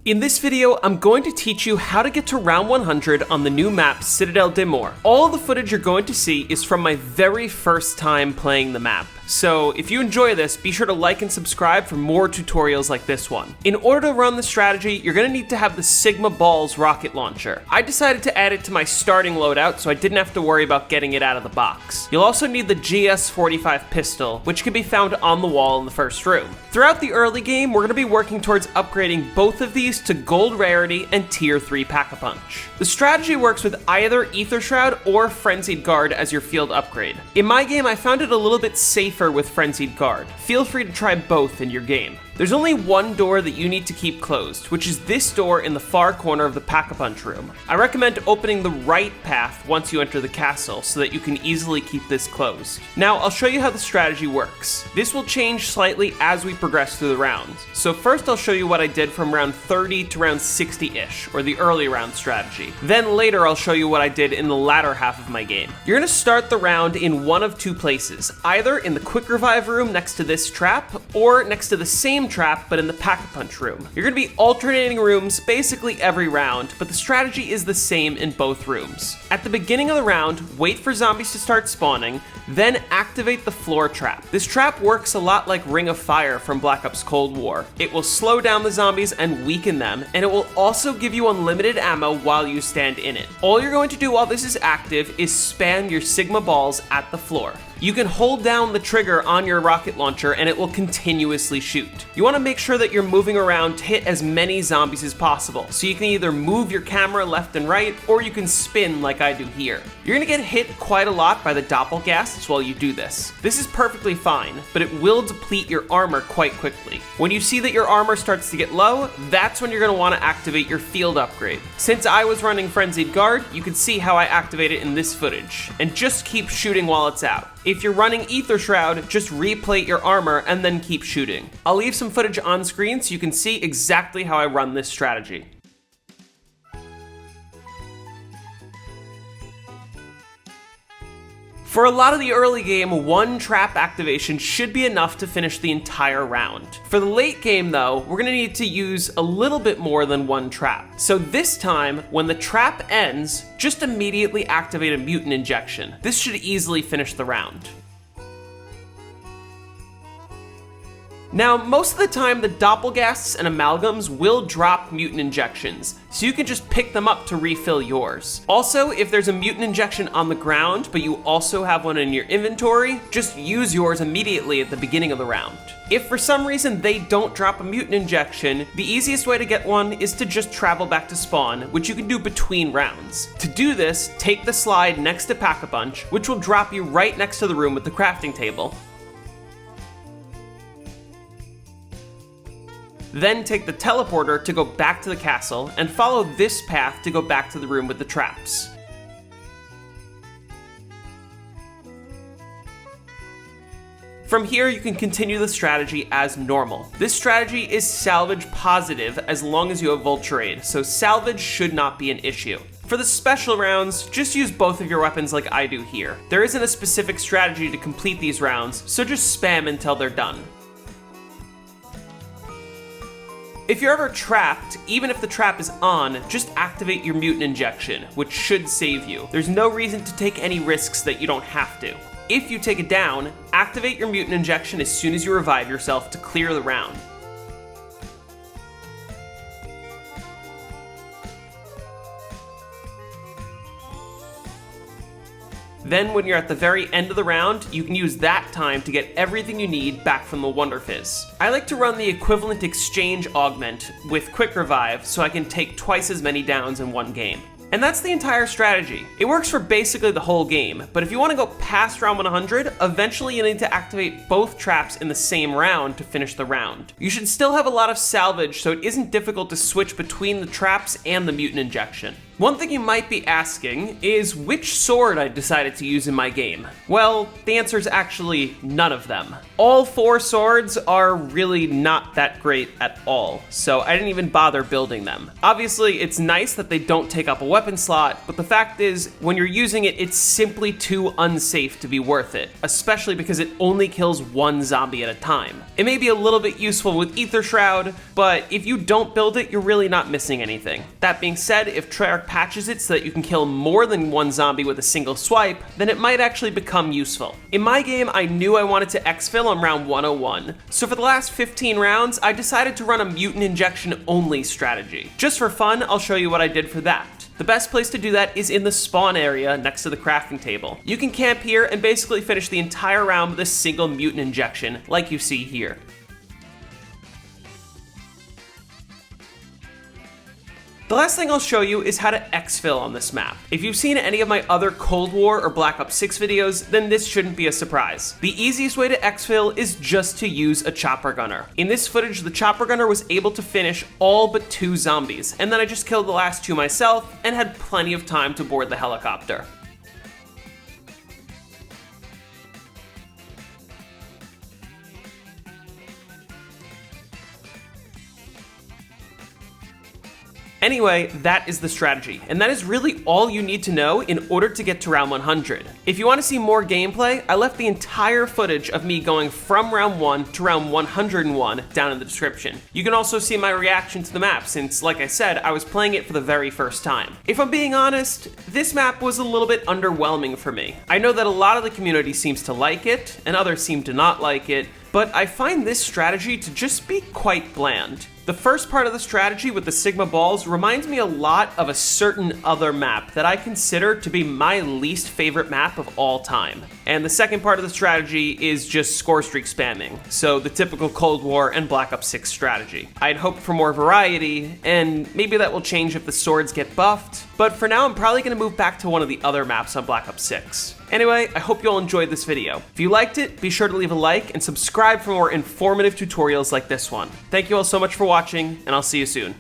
In this video, I'm going to teach you how to get to round 100 on the new map Citadelle de Morts. All of the footage you're going to see is from my very first time playing the map. So if you enjoy this, be sure to like and subscribe for more tutorials like this one. In order to run the strategy, you're going to need to have the Sigma Balls rocket launcher. I decided to add it to my starting loadout so I didn't have to worry about getting it out of the box. You'll also need the GS-45 pistol, which can be found on the wall in the first room. Throughout the early game, we're going to be working towards upgrading both of these to Gold Rarity and Tier 3 Pack-a-Punch. The strategy works with either Aether Shroud or Frenzied Guard as your field upgrade. In my game, I found it a little bit safer with Frenzied Guard. Feel free to try both in your game. There's only one door that you need to keep closed, which is this door in the far corner of the Pack-a-Punch room. I recommend opening the right path once you enter the castle so that you can easily keep this closed. Now, I'll show you how the strategy works. This will change slightly as we progress through the rounds. So first I'll show you what I did from round 30 to round 60-ish, or the early round strategy. Then later I'll show you what I did in the latter half of my game. You're gonna start the round in one of two places, either in the Quick Revive room next to this trap, or next to the same trap but in the Pack-a-Punch room. You're going to be alternating rooms basically every round, but the strategy is the same in both rooms. At the beginning of the round, wait for zombies to start spawning, then activate the floor trap. This trap works a lot like Ring of Fire from Black Ops Cold War. It will slow down the zombies and weaken them, and it will also give you unlimited ammo while you stand in it. All you're going to do while this is active is spam your Sigma Balls at the floor. You can hold down the trigger on your rocket launcher and it will continuously shoot. You want to make sure that you're moving around to hit as many zombies as possible, so you can either move your camera left and right, or you can spin like I do here. You're going to get hit quite a lot by the doppelgasts while you do this. This is perfectly fine, but it will deplete your armor quite quickly. When you see that your armor starts to get low, that's when you're going to want to activate your field upgrade. Since I was running Frenzied Guard, you can see how I activate it in this footage, and just keep shooting while it's out. If you're running Aether Shroud, just replate your armor and then keep shooting. I'll leave some footage on screen so you can see exactly how I run this strategy. For a lot of the early game, one trap activation should be enough to finish the entire round. For the late game though, we're gonna need to use a little bit more than one trap. So this time, when the trap ends, just immediately activate a mutant injection. This should easily finish the round. Now, most of the time, the doppelgasts and amalgams will drop mutant injections, so you can just pick them up to refill yours. Also, if there's a mutant injection on the ground, but you also have one in your inventory, just use yours immediately at the beginning of the round. If for some reason they don't drop a mutant injection, the easiest way to get one is to just travel back to spawn, which you can do between rounds. To do this, take the slide next to Pack-a-Punch, which will drop you right next to the room with the crafting table. Then take the teleporter to go back to the castle, and follow this path to go back to the room with the traps. From here, you can continue the strategy as normal. This strategy is salvage positive as long as you have Vulture, so salvage should not be an issue. For the special rounds, just use both of your weapons like I do here. There isn't a specific strategy to complete these rounds, so just spam until they're done. If you're ever trapped, even if the trap is on, just activate your mutant injection, which should save you. There's no reason to take any risks that you don't have to. If you take it down, activate your mutant injection as soon as you revive yourself to clear the round. Then when you're at the very end of the round, you can use that time to get everything you need back from the Wonder Fizz. I like to run the equivalent exchange augment with Quick Revive so I can take twice as many downs in one game. And that's the entire strategy. It works for basically the whole game, but if you want to go past round 100, eventually you need to activate both traps in the same round to finish the round. You should still have a lot of salvage, so it isn't difficult to switch between the traps and the mutant injection. One thing you might be asking is which sword I decided to use in my game. Well, the answer is actually none of them. All 4 swords are really not that great at all, so I didn't even bother building them. Obviously, it's nice that they don't take up a weapon slot, but the fact is, when you're using it, it's simply too unsafe to be worth it, especially because it only kills 1 zombie at a time. It may be a little bit useful with Ether Shroud, but if you don't build it, you're really not missing anything. That being said, if Treyarch patches it so that you can kill more than 1 zombie with a single swipe, then it might actually become useful. In my game, I knew I wanted to exfil on round 101, so for the last 15 rounds, I decided to run a mutant injection only strategy. Just for fun, I'll show you what I did for that. The best place to do that is in the spawn area next to the crafting table. You can camp here and basically finish the entire round with a single mutant injection, like you see here. The last thing I'll show you is how to exfil on this map. If you've seen any of my other Cold War or Black Ops 6 videos, then this shouldn't be a surprise. The easiest way to exfil is just to use a chopper gunner. In this footage, the chopper gunner was able to finish all but 2 zombies, and then I just killed the last 2 myself and had plenty of time to board the helicopter. Anyway, that is the strategy, and that is really all you need to know in order to get to round 100. If you want to see more gameplay, I left the entire footage of me going from round 1 to round 101 down in the description. You can also see my reaction to the map since, like I said, I was playing it for the very first time. If I'm being honest, this map was a little bit underwhelming for me. I know that a lot of the community seems to like it, and others seem to not like it, but I find this strategy to just be quite bland. The first part of the strategy with the Sigma balls reminds me a lot of a certain other map that I consider to be my least favorite map of all time. And the second part of the strategy is just score streak spamming, so the typical Cold War and Black Ops 6 strategy. I'd hoped for more variety, and maybe that will change if the swords get buffed, but for now I'm probably going to move back to one of the other maps on Black Ops 6. Anyway, I hope you all enjoyed this video. If you liked it, be sure to leave a like and subscribe for more informative tutorials like this one. Thank you all so much for watching, and I'll see you soon.